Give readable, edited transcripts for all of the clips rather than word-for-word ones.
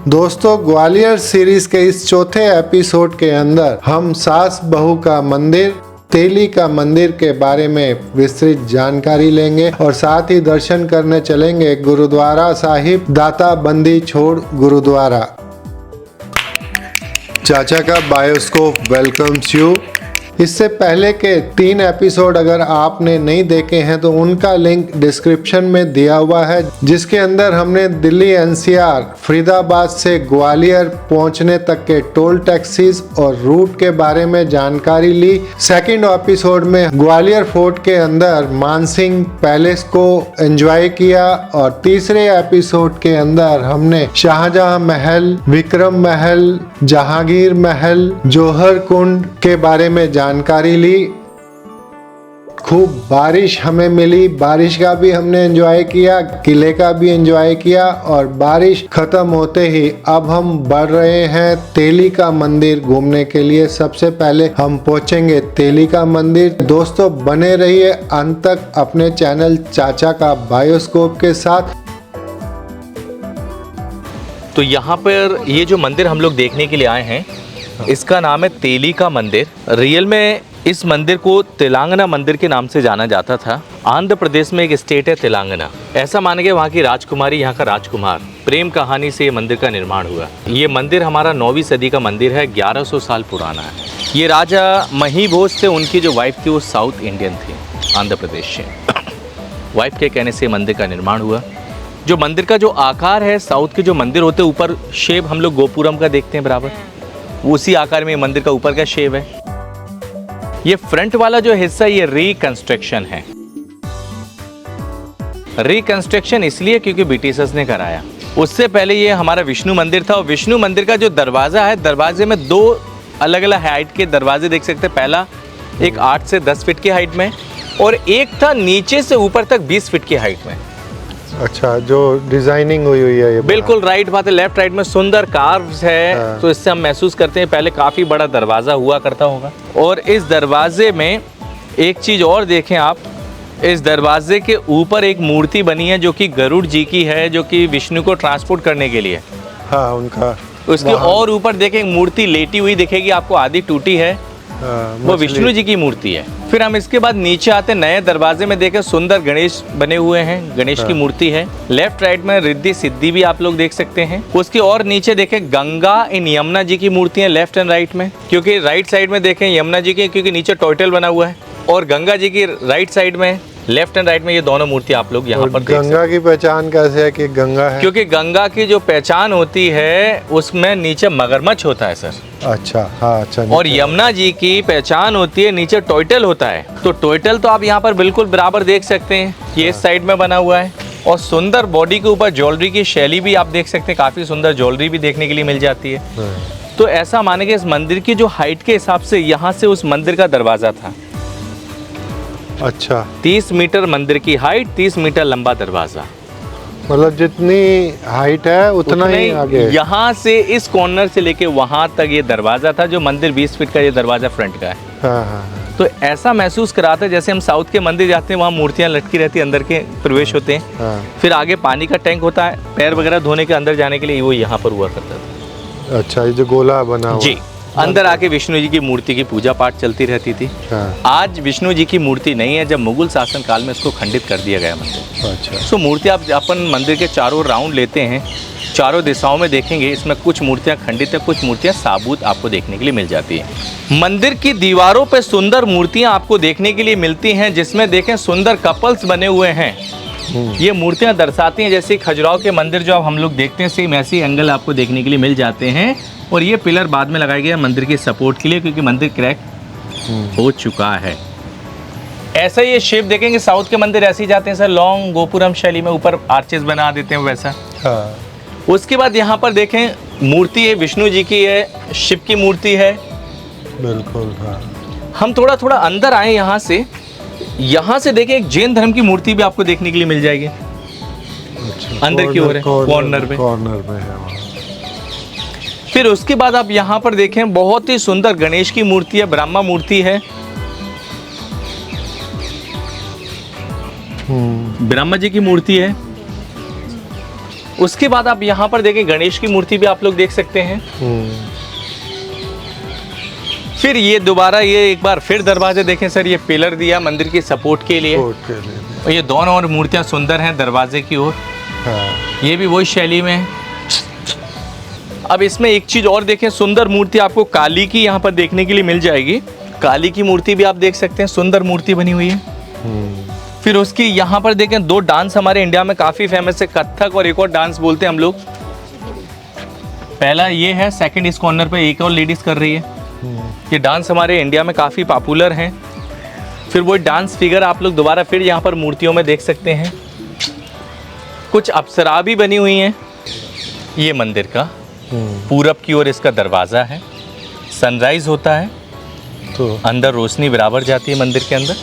दोस्तों, ग्वालियर सीरीज के इस चौथे एपिसोड के अंदर हम सास बहू का मंदिर, तेली का मंदिर के बारे में विस्तृत जानकारी लेंगे और साथ ही दर्शन करने चलेंगे गुरुद्वारा साहिब दाता बंदी छोड़ गुरुद्वारा। चाचा का बायोस्कोप वेलकम्स यू। इससे पहले के 3 एपिसोड अगर आपने नहीं देखे हैं तो उनका लिंक डिस्क्रिप्शन में दिया हुआ है, जिसके अंदर हमने दिल्ली एनसीआर फरीदाबाद से ग्वालियर पहुंचने तक के टोल टैक्सीज और रूट के बारे में जानकारी ली। सेकंड एपिसोड में ग्वालियर फोर्ट के अंदर मानसिंह पैलेस को एंजॉय किया और तीसरे एपिसोड के अंदर हमने शाहजहां महल, विक्रम महल, जहांगीर महल, जौहर कुंड के बारे में जानकारी ली। खूब बारिश हमें मिली, बारिश का भी हमने एंजॉय किया, किले का भी एंजॉय किया और बारिश खत्म होते ही अब हम बढ़ रहे हैं तेली का मंदिर घूमने के लिए। सबसे पहले हम पहुंचेंगे तेली का मंदिर। दोस्तों, बने रहिए अंत तक अपने चैनल चाचा का बायोस्कोप के साथ। तो यहाँ पर ये जो मंदिर हम लोग देखने के लिए आए हैं, इसका नाम है तेली का मंदिर। रियल में इस मंदिर को तेलंगाना मंदिर के नाम से जाना जाता था। आंध्र प्रदेश में एक स्टेट है तेलंगाना। ऐसा माना गया वहाँ की राजकुमारी, यहाँ का राजकुमार, प्रेम कहानी से ये मंदिर का निर्माण हुआ। ये मंदिर हमारा 9वीं सदी का मंदिर है, 1100 साल पुराना है। ये राजा महिभोज थे, उनकी जो वाइफ थी वो साउथ इंडियन थी, आंध्र प्रदेश से। वाइफ के कहने से मंदिर का निर्माण हुआ। जो मंदिर का जो आकार है, साउथ के जो मंदिर होते हैं ऊपर शेप हम लोग गोपुरम का देखते हैं बराबर, उसी आकार में मंदिर का ऊपर का शेप है। ये फ्रंट वाला जो हिस्सा ये रिकंस्ट्रक्शन है। रिकंस्ट्रक्शन इसलिए क्योंकि ब्रिटिशर्स ने कराया। उससे पहले ये हमारा विष्णु मंदिर था और विष्णु मंदिर का जो दरवाजा है, दरवाजे में 2 अलग अलग हाइट के दरवाजे देख सकते हैं। पहला एक 8 से 10 फीट की हाइट में और एक था नीचे से ऊपर तक 20 फीट की हाइट में। अच्छा, जो डिजाइनिंग हुई है ये बिल्कुल राइट बात है। लेफ्ट राइट में सुंदर कार्व्स है, तो इससे हम महसूस करते हैं पहले काफी बड़ा दरवाजा हुआ करता होगा। और इस दरवाजे में एक चीज और देखें आप, इस दरवाजे के ऊपर एक मूर्ति बनी है जो कि गरुड़ जी की है, जो कि विष्णु को ट्रांसपोर्ट करने के लिए। हाँ, उनका उसके और ऊपर देखें एक मूर्ति लेटी हुई दिखेगी आपको, आधी टूटी है, वो विष्णु जी की मूर्ति है। फिर हम इसके बाद नीचे आते, नए दरवाजे में देखें सुंदर गणेश बने हुए हैं, गणेश की मूर्ति है। लेफ्ट राइट में रिद्धि सिद्धि भी आप लोग देख सकते हैं। उसके और नीचे देखें गंगा इन यमुना जी की मूर्ति है लेफ्ट एंड राइट में, क्योंकि राइट साइड में देखें यमुना जी की, क्योंकि नीचे टोटल बना हुआ है, और गंगा जी की राइट साइड में, लेफ्ट एंड राइट में ये दोनों मूर्ति आप लोग यहाँ पर देख सकते हैं। गंगा की पहचान कैसे है कि गंगा है? क्योंकि गंगा की जो पहचान होती है उसमें नीचे मगरमच्छ होता है सर। अच्छा, हाँ, अच्छा। और यमुना जी की पहचान होती है नीचे टोटल होता है। तो टोटल तो आप यहाँ पर बिल्कुल बराबर देख सकते हैं, ये इस साइड में बना हुआ है। और सुंदर बॉडी के ऊपर ज्वेलरी की शैली भी आप देख सकते हैं, काफी सुंदर ज्वेलरी भी देखने के लिए मिल जाती है। तो ऐसा माने कि इस मंदिर की जो हाइट के हिसाब से यहाँ से उस मंदिर का दरवाजा था। अच्छा, 30 मीटर मंदिर की हाइट, 30 मीटर लंबा दरवाजा। मतलब जितनी हाइट है उतना ही आगे। यहाँ से इस कॉर्नर से लेके वहां तक ये दरवाजा था, जो मंदिर 20 फीट का ये दरवाजा फ्रंट का है। हाँ, हाँ। तो ऐसा महसूस कराता है जैसे हम साउथ के मंदिर जाते हैं, वहाँ मूर्तियाँ लटकी रहती है, अंदर के प्रवेश होते हैं। हाँ। फिर आगे पानी का टैंक होता है, पैर वगैरह धोने के अंदर जाने के लिए, वो यहाँ पर हुआ करता था। अच्छा, ये जो गोला बना हुआ जी, अंदर आके विष्णु जी की मूर्ति की पूजा पाठ चलती रहती थी। हाँ। आज विष्णु जी की मूर्ति नहीं है, जब मुगल शासन काल में इसको खंडित कर दिया गया मंदिर। अच्छा। सो मूर्ति आप अपन मंदिर के चारों राउंड लेते हैं, चारों दिशाओं में देखेंगे, इसमें कुछ मूर्तियां खंडित है, कुछ मूर्तियां साबुत आपको देखने के लिए मिल जाती है। मंदिर की दीवारों पे सुंदर मूर्तियां आपको देखने के लिए मिलती हैं, जिसमें देखें सुंदर कपल्स बने हुए हैं। ये मूर्तियां दर्शाती हैं जैसे खजुराहो के मंदिर जो आप हम लोग देखते हैं, सेम ऐसे एंगल आपको देखने के लिए मिल जाते हैं। और ये पिलर बाद में लगाया गया मंदिर के सपोर्ट के लिए, क्योंकि मंदिर क्रैक हो चुका है। ऐसा ये शेप देखेंगे, साउथ के मंदिर ऐसे ही जाते हैं सर, लॉन्ग गोपुरम शैली में ऊपर आर्चेस बना देते हैं वैसा। हाँ। उसके बाद यहाँ पर देखें मूर्ति है, विष्णु जी की है, शिव की मूर्ति है। बिल्कुल। हाँ। हम थोड़ा थोड़ा अंदर आए यहाँ से देखें एक जैन धर्म की मूर्ति भी आपको देखने के लिए मिल जाएगी। अच्छा, अंदर की ओर है, कॉर्नर में है वहाँ। फिर उसके बाद आप यहाँ पर देखें बहुत ही सुंदर गणेश की मूर्ति है, ब्रह्मा मूर्ति है। ब्रह्मा जी की मूर्ति है। उसके बाद आप यहाँ पर देखें गणेश की मूर्ति भी आप लोग देख सकते हैं। फिर ये दोबारा ये एक बार फिर दरवाजे देखें सर, ये पिलर दिया मंदिर की सपोर्ट के लिए। और ये दोनों और मूर्तियाँ सुंदर हैं दरवाजे की ओर। ये भी वही शैली में है। अब इसमें एक चीज़ और देखें, सुंदर मूर्ति आपको काली की यहाँ पर देखने के लिए मिल जाएगी। काली की मूर्ति भी आप देख सकते हैं, सुंदर मूर्ति बनी हुई है। फिर उसकी यहाँ पर देखें दो डांस हमारे इंडिया में काफ़ी फेमस है, कथक और एक और डांस बोलते हैं हम लोग। पहला ये है, सेकंड इस कॉर्नर पे एक और लेडीज कर रही है। ये डांस हमारे इंडिया में काफ़ी पॉपुलर हैं। फिर वो डांस फिगर आप लोग दोबारा फिर यहाँ पर मूर्तियों में देख सकते हैं। कुछ अप्सरा भी बनी हुई हैं। ये मंदिर का पूरब की ओर इसका दरवाज़ा है। सनराइज होता है तो अंदर रोशनी बराबर जाती है मंदिर के अंदर।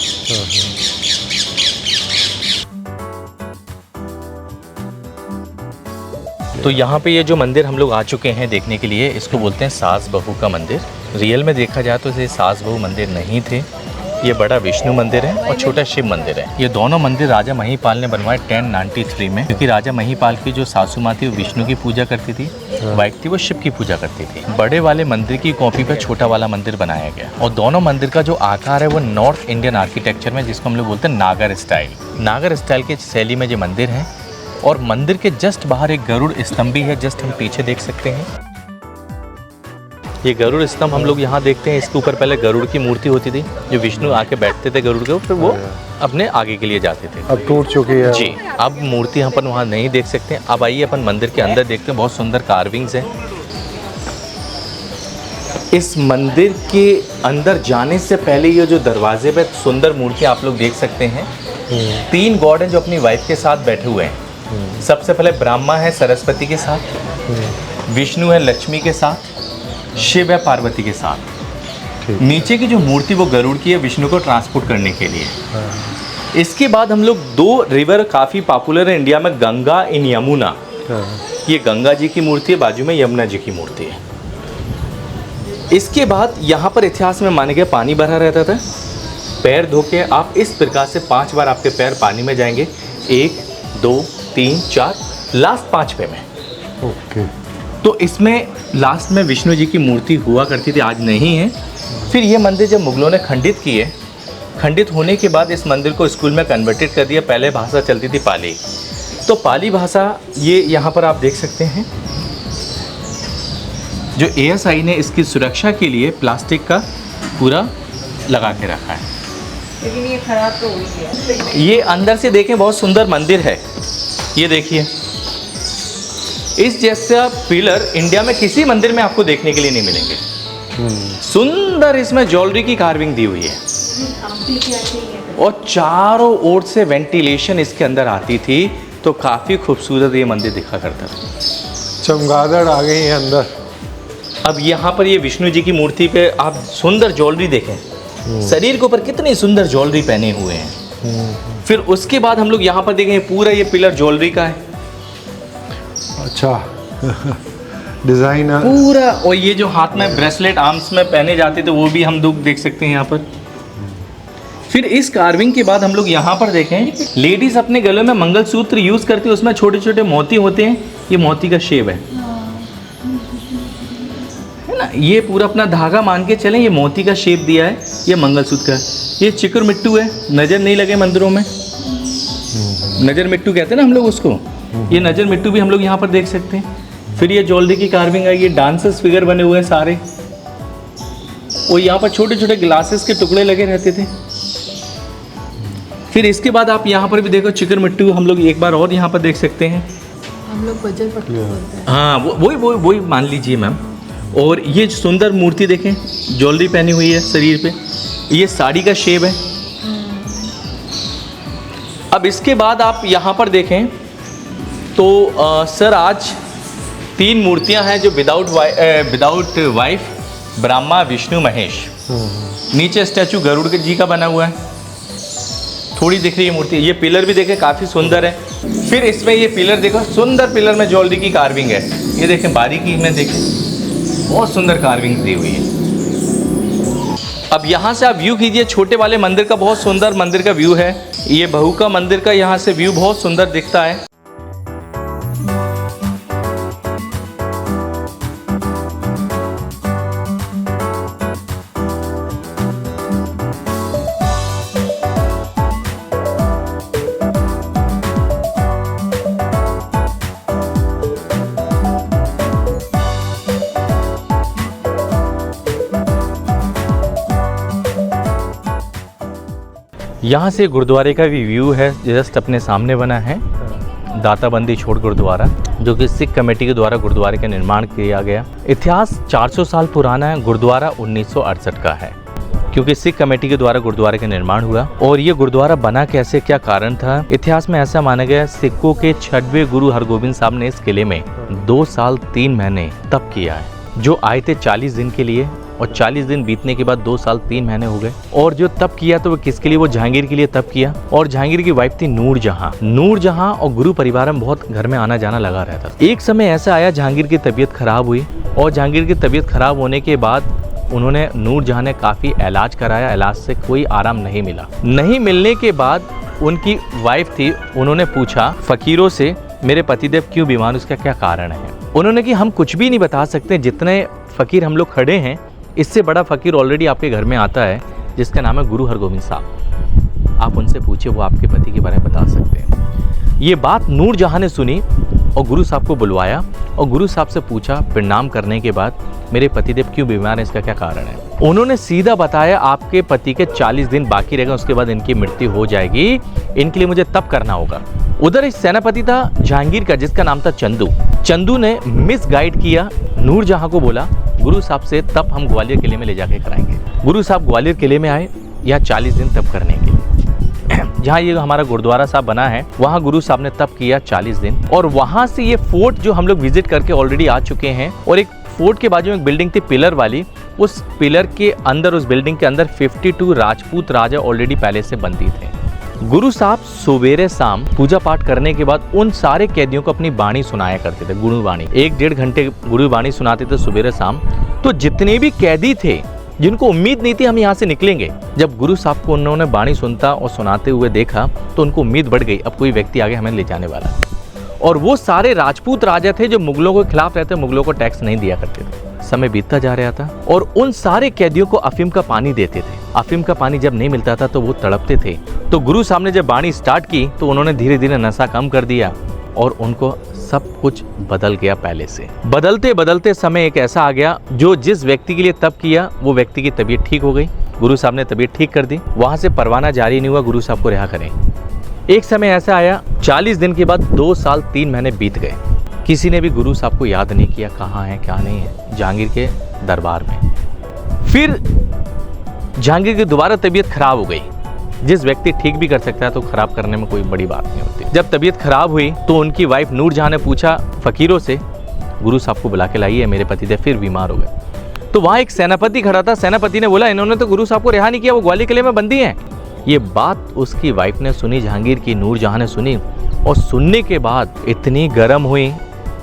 तो यहाँ पे ये जो मंदिर हम लोग आ चुके हैं देखने के लिए, इसको बोलते हैं सास बहू का मंदिर। रियल में देखा जाए तो ये सास बहू मंदिर नहीं थे। ये बड़ा विष्णु मंदिर है और छोटा शिव मंदिर है। ये दोनों मंदिर राजा महिपाल ने बनवाए 1093 में, क्योंकि राजा महिपाल की जो सासू माँ थी वो विष्णु की पूजा करती थी, वाइफ थी वो शिव की पूजा करती थी। बड़े वाले मंदिर की कॉपी पर छोटा वाला मंदिर बनाया गया। और दोनों मंदिर का जो आकार है वो नॉर्थ इंडियन आर्किटेक्चर में, जिसको हम लोग बोलते हैं नागर स्टाइल। नागर स्टाइल की शैली में ये मंदिर है। और मंदिर के जस्ट बाहर एक गरुड़ स्तंभ भी है, जस्ट हम पीछे देख सकते हैं। ये गरुड़ स्तंभ हम लोग यहाँ देखते हैं। इसके ऊपर पहले गरुड़ की मूर्ति होती थी, जो विष्णु आके बैठते थे गरुड़ के ऊपर, फिर वो अपने आगे के लिए जाते थे। अब टूट चुकी है जी। अब मूर्ति अपन वहाँ नहीं देख सकते। अब आइए अपन मंदिर के अंदर देखते हैं। बहुत सुंदर कार्विंग्स हैं। इस मंदिर के अंदर जाने से पहले ये जो दरवाजे पे सुंदर मूर्ति आप लोग देख सकते हैं। 3 गॉड हैं जो अपनी वाइफ के साथ बैठे हुए हैं। सबसे पहले ब्रह्मा है सरस्वती के साथ, विष्णु है लक्ष्मी के साथ, शिव है पार्वती के साथ। नीचे की जो मूर्ति वो गरुड़ की है, विष्णु को ट्रांसपोर्ट करने के लिए। इसके बाद हम लोग 2 रिवर काफ़ी पॉपुलर है इंडिया में, गंगा इन यमुना। ये गंगा जी की मूर्ति है, बाजू में यमुना जी की मूर्ति है। इसके बाद यहाँ पर इतिहास में माने गया पानी भरा रहता था। पैर धो के आप इस प्रकार से 5 बार आपके पैर पानी में जाएंगे, 1 2 3 4, लास्ट 5वें में। ओके। तो इसमें लास्ट में विष्णु जी की मूर्ति हुआ करती थी, आज नहीं है। फिर ये मंदिर जब मुगलों ने खंडित किए, खंडित होने के बाद इस मंदिर को स्कूल में कन्वर्टेड कर दिया। पहले भाषा चलती थी पाली, तो पाली भाषा ये यहाँ पर आप देख सकते हैं। जो ASI ने इसकी सुरक्षा के लिए प्लास्टिक का पूरा लगा के रखा है। लेकिन ये खराब तो हुई है। ये अंदर से देखें बहुत सुंदर मंदिर है। ये देखिए, इस जैसा पिलर इंडिया में किसी मंदिर में आपको देखने के लिए नहीं मिलेंगे। सुंदर इसमें ज्वेलरी की कार्विंग दी हुई है। और चारों ओर से वेंटिलेशन इसके अंदर आती थी, तो काफ़ी खूबसूरत ये मंदिर दिखा करता था। चमगादड़ आ गई है अंदर। अब यहाँ पर ये विष्णु जी की मूर्ति पे आप सुंदर ज्वेलरी देखें, शरीर के ऊपर कितनी सुंदर ज्वेलरी पहने हुए हैं। फिर उसके बाद हम लोग यहाँ पर देखें, पूरा ये पिलर ज्वेलरी का है। अच्छा। डिजाइन पूरा। और ये जो हाथ में ब्रेसलेट आर्म्स में पहने जाते थे वो भी हम लोग देख सकते हैं यहाँ पर। फिर इस कार्विंग के बाद हम लोग यहाँ पर देखें, लेडीज अपने गले में मंगलसूत्र यूज करती है, उसमें छोटे छोटे मोती होते हैं। ये मोती का शेप है ना। ये पूरा अपना धागा मान के चलें, ये मोती का शेप दिया है, ये मंगलसूत्र का। ये चिकुर मिट्टू है, नजर नहीं लगे मंदिरों में, नजर मिट्टू कहते हैं ना हम लोग उसको। ये नजर मिट्टू भी हम लोग यहाँ पर देख सकते हैं। फिर ये ज्वेलरी की कार्विंग है, ये डांसर्स फिगर बने हुए हैं सारे। और यहाँ पर छोटे छोटे ग्लासेस के टुकड़े लगे रहते थे। फिर इसके बाद आप यहाँ पर भी देखो चिकुर मिट्टू हम लोग एक बार और यहाँ पर देख सकते हैं। हम लोग बजर पट्टी बोलते हैं। हाँ, वही मान लीजिए मैम। और ये सुंदर मूर्ति देखें, ज्वेलरी पहनी हुई है शरीर पे, ये साड़ी का शेप है। अब इसके बाद आप यहाँ पर देखें तो सर आज 3 मूर्तियां हैं जो विदाउट वाइफ, ब्रह्मा विष्णु महेश। नीचे स्टैचू गरुड़ जी का बना हुआ है, थोड़ी दिख रही है मूर्ति। ये पिलर भी देखें काफ़ी सुंदर है। फिर इसमें ये पिलर देखो, सुंदर पिलर में ज्वेलरी की कार्विंग है। ये देखें बारीकी में देखें, बहुत सुंदर कार्विंग दी हुई है। अब यहाँ से आप व्यू कीजिए, छोटे वाले मंदिर का बहुत सुंदर मंदिर का व्यू है। ये बहू का मंदिर का यहाँ से व्यू बहुत सुंदर दिखता है। यहाँ से गुरुद्वारे का भी व्यू है, जस्ट अपने सामने बना है दाता बंदी छोड़ गुरुद्वारा, जो कि सिख कमेटी के द्वारा गुरुद्वारे का निर्माण किया गया। इतिहास 400 साल पुराना है। गुरुद्वारा 1968 का है, क्योंकि सिख कमेटी के द्वारा गुरुद्वारे का निर्माण हुआ। और ये गुरुद्वारा बना कैसे, क्या कारण था? इतिहास में ऐसा माना गया, सिखों के 6वें गुरु हरगोबिंद साहब ने इस किले में 2 साल 3 महीने तप किया है। जो आए थे 40 दिन के लिए, और 40 दिन बीतने के बाद 2 साल 3 महीने हो गए। और जो तप किया तो वो किसके लिए? वो जहांगीर के लिए तप किया। और जहांगीर की वाइफ थी नूरजहां। नूरजहां और गुरु परिवार में बहुत घर में आना जाना लगा रहता था। एक समय ऐसा आया, जहांगीर की तबीयत खराब हुई, और जहांगीर की तबीयत खराब होने के बाद उन्होंने नूरजहां ने काफ़ी इलाज कराया, इलाज से कोई आराम नहीं मिला। नहीं मिलने के बाद उनकी वाइफ थी, उन्होंने पूछा फ़कीरों से, मेरे पतिदेव क्यों बीमार, उसका क्या कारण है? उन्होंने कि हम कुछ भी नहीं बता सकते, जितने फ़कीर हम लोग खड़े हैं, इससे बड़ा फ़कीर ऑलरेडी आपके घर में आता है, जिसका नाम है गुरु हरगोबिंद साहब। आप उनसे पूछे, वो आपके पति के बारे में बता सकते हैं। ये बात नूरजहां ने सुनी और गुरु साहब को बुलवाया, और गुरु साहब से पूछा, प्रणाम करने के बाद, मेरे पतिदेव क्यों बीमार है, इसका क्या कारण है? उन्होंने सीधा बताया, आपके पति के 40 दिन बाकी रहेगा, उसके बाद इनकी मृत्यु हो जाएगी, इनके लिए मुझे तप करना होगा। उधर एक सेनापति था जहांगीर का, जिसका नाम था चंदू। चंदू ने मिस गाइड किया, नूरजहां को बोला, गुरु साहब से तप हम ग्वालियर किले में ले जाके कराएंगे। गुरु साहब ग्वालियर किले में आए, यहाँ 40 दिन तप करने के लिए। जहाँ ये हमारा गुरुद्वारा साहब बना है, वहाँ गुरु साहब ने तप किया 40 दिन। और वहाँ से ये फोर्ट जो हम लोग विजिट करके ऑलरेडी आ चुके हैं, और एक फोर्ट के बाजू में एक बिल्डिंग थी पिलर वाली, उस पिलर के अंदर, उस बिल्डिंग के अंदर 52 राजपूत राजा ऑलरेडी पहले से बंदी थे। गुरु साहब सवेरे शाम पूजा पाठ करने के बाद उन सारे कैदियों को अपनी बाणी सुनाया करते थे, गुरुवाणी। 1-1.5 घंटे गुरुवाणी सुनाते थे सवेरे शाम। तो जितने भी कैदी थे, जिनको उम्मीद नहीं थी हम यहाँ से निकलेंगे, जब गुरु साहब को उन्होंने बाणी सुनता और सुनाते हुए देखा, तो उनको उम्मीद बढ़ गई, अब कोई व्यक्ति आगे हमें ले जाने वाला है। और वो सारे राजपूत राजा थे जो मुगलों के खिलाफ रहते, मुगलों को टैक्स नहीं दिया करते थे। समय बीतता जा रहा था, और उन सारे कैदियों को अफीम का पानी देते थे। अफीम का पानी जब नहीं मिलता था तो वो तड़पते थे। तो गुरु साहब ने जब बाणी स्टार्ट की, तो उन्होंने धीरे धीरे नशा कम कर दिया, और उनको सब कुछ बदल गया पहले से। बदलते बदलते समय एक ऐसा आ गया, जो जिस व्यक्ति के लिए तप किया, वो व्यक्ति की तबीयत ठीक हो गई। गुरु साहब ने तबीयत ठीक कर दी, वहां से परवाना जारी नहीं हुआ, गुरु साहब को रिहा करें। एक समय ऐसा आया, 40 दिन के बाद 2 साल 3 महीने बीत गए। किसी ने भी गुरु साहब को याद नहीं किया, कहाँ है क्या नहीं है, जहांगीर के दरबार में। फिर जहांगीर की दोबारा तबीयत खराब हो गई। जिस व्यक्ति ठीक भी कर सकता है तो खराब करने में कोई बड़ी बात नहीं होती। जब तबीयत खराब हुई तो उनकी वाइफ नूरजहां ने पूछा फकीरों से, गुरु साहब को बुला के लाइए, मेरे पतिदेव फिर बीमार हो गए। तो वहाँ एक सेनापति खड़ा था। सेनापति ने बोला, इन्होंने तो गुरु साहब को रिहा नहीं किया, वो ग्वालियर किले में बंदी हैं। ये बात उसकी वाइफ ने सुनी, जहांगीर की नूरजहां ने सुनी, और सुनने के बाद इतनी गर्म हुई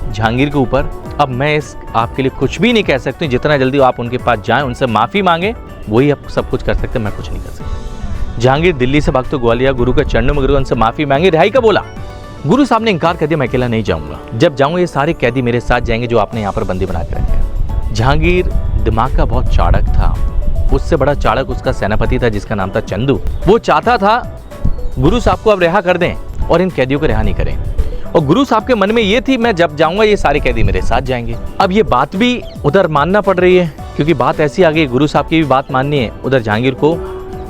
जहांगीर के ऊपर, अब मैं इस आपके लिए कुछ भी नहीं कह सकती। जितना जल्दी आप उनके पास जाएं, उनसे माफ़ी मांगे, वही आप सब कुछ कर सकते, मैं कुछ नहीं कर सकता। जहांगीर दिल्ली से भागते ग्वालियर गुरु के चरणों में गिर, उनसे माफ़ी मांगी, रिहाई का बोला। गुरु साहब ने इनकार कर दिया, मैं अकेला नहीं जाऊंगा, जब जाऊंगा ये सारे कैदी मेरे साथ जाएंगे जो आपने यहाँ पर बंदी बना के रखे। जहांगीर दिमाग का बहुत चाड़क था, उससे बड़ा चाड़क उसका सेनापति था जिसका नाम था चंदू। वो चाहता था गुरु साहब को अब रिहा कर दें और इन कैदियों को रिहा नहीं करें। और गुरु साहब के मन में ये थी, मैं जब जाऊंगा ये सारे कैदी मेरे साथ जाएंगे। अब ये बात भी उधर मानना पड़ रही है, क्योंकि बात ऐसी आ गई, गुरु साहब की भी बात माननी है, उधर जहांगीर को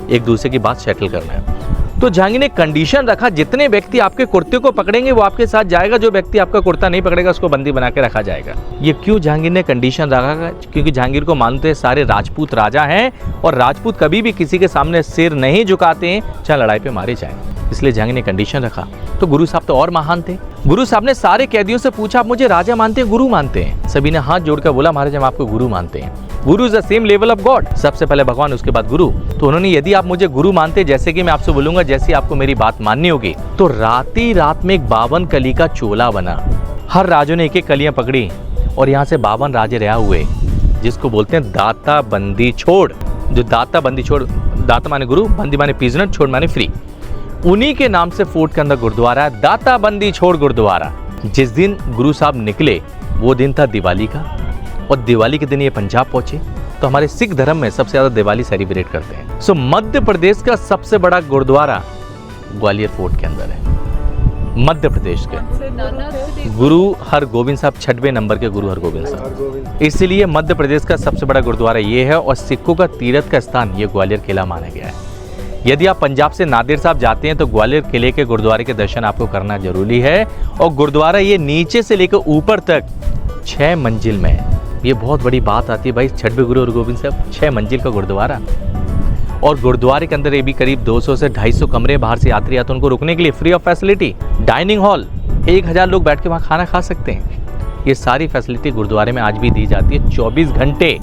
एक दूसरे की बात सेटल करना है। तो जहांगीर ने कंडीशन रखा, जितने व्यक्ति आपके कुर्ते को पकड़ेंगे वो आपके साथ जाएगा, जो व्यक्ति आपका कुर्ता नहीं पकड़ेगा उसको बंदी बना के रखा जाएगा। ये क्यों जहांगीर ने कंडीशन रखा? क्योंकि जहांगीर को मानते सारे राजपूत राजा हैं, और राजपूत कभी भी किसी के सामने सिर नहीं झुकाते हैं, चाहे लड़ाई पे मारे जाएं। इसलिए जहांगीर ने कंडीशन रखा। तो गुरु साहब तो और महान थे। गुरु साहब ने सारे कैदियों से पूछा, आप मुझे राजा मानते हैं, गुरु मानते हैं? सभी ने हाथ जोड़कर बोला, महाराज हम आपको गुरु मानते हैं। गुरु is the same level of God, सबसे पहले भगवान उसके बाद गुरु। तो उन्होंने, यदि आप मुझे गुरु मानते, जैसे कि मैं आपसे बोलूंगा, जैसे आपको मेरी बात माननी होगी, तो राती रात में एक 52 कली का चोला बना। हर राजों ने एक एक कलियां पकड़ी, और यहाँ से 52 राजे रहा हुए, जिसको बोलते हैं दाता बंदी छोड़। जो दाता बंदी छोड़, दाता माने गुरु, बंदी माने प्रिजनर, छोड़ माने फ्री। उन्हीं के नाम से फोर्ट के अंदर गुरुद्वारा है, दाता बंदी छोड़ गुरुद्वारा। जिस दिन गुरु साहब निकले वो दिन था दिवाली का, और दिवाली के दिन ये पंजाब पहुंचे। तो हमारे सिख धर्म में सबसे ज्यादा दिवाली सेलिब्रेट करते हैं। सो मध्य प्रदेश का सबसे बड़ा गुरुद्वारा ग्वालियर फोर्ट के अंदर है। मध्य प्रदेश के गुरु हरगोबिंद साहब 6वें नंबर के गुरु हरगोबिंद साहब, इसलिए मध्य प्रदेश का सबसे बड़ा गुरुद्वारा ये है। और सिखों का तीर्थ का स्थान ये ग्वालियर किला माना गया है। यदि आप पंजाब से नादेर साहब जाते हैं तो ग्वालियर किले के गुरुद्वारे के दर्शन आपको करना जरूरी है। और गुरुद्वारा ये नीचे से लेकर ऊपर तक 6 मंजिल में है। ये बहुत बड़ी बात आती है भाई, छठवें गुरु हरगोबिंद साहब 6 मंजिल का गुरुद्वारा। और गुरुद्वारे के अंदर ये भी करीब 200 से 250 कमरे, बाहर से यात्री आते हैं उनको रुकने के लिए free of facility. Dining hall, 1000 लोग बैठ के वहाँ खाना खा सकते हैं। ये सारी फैसिलिटी गुरुद्वारे में आज भी दी जाती है। 24 घंटे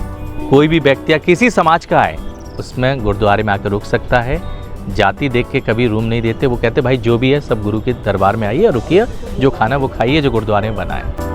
कोई भी व्यक्ति या किसी समाज का है उसमें गुरुद्वारे में आकर रुक सकता है। जाति देख के कभी रूम नहीं देते, वो कहते भाई जो भी है सब गुरु के दरबार में आइए और रुकिए, जो खाना वो खाइए जो गुरुद्वारे में बना है।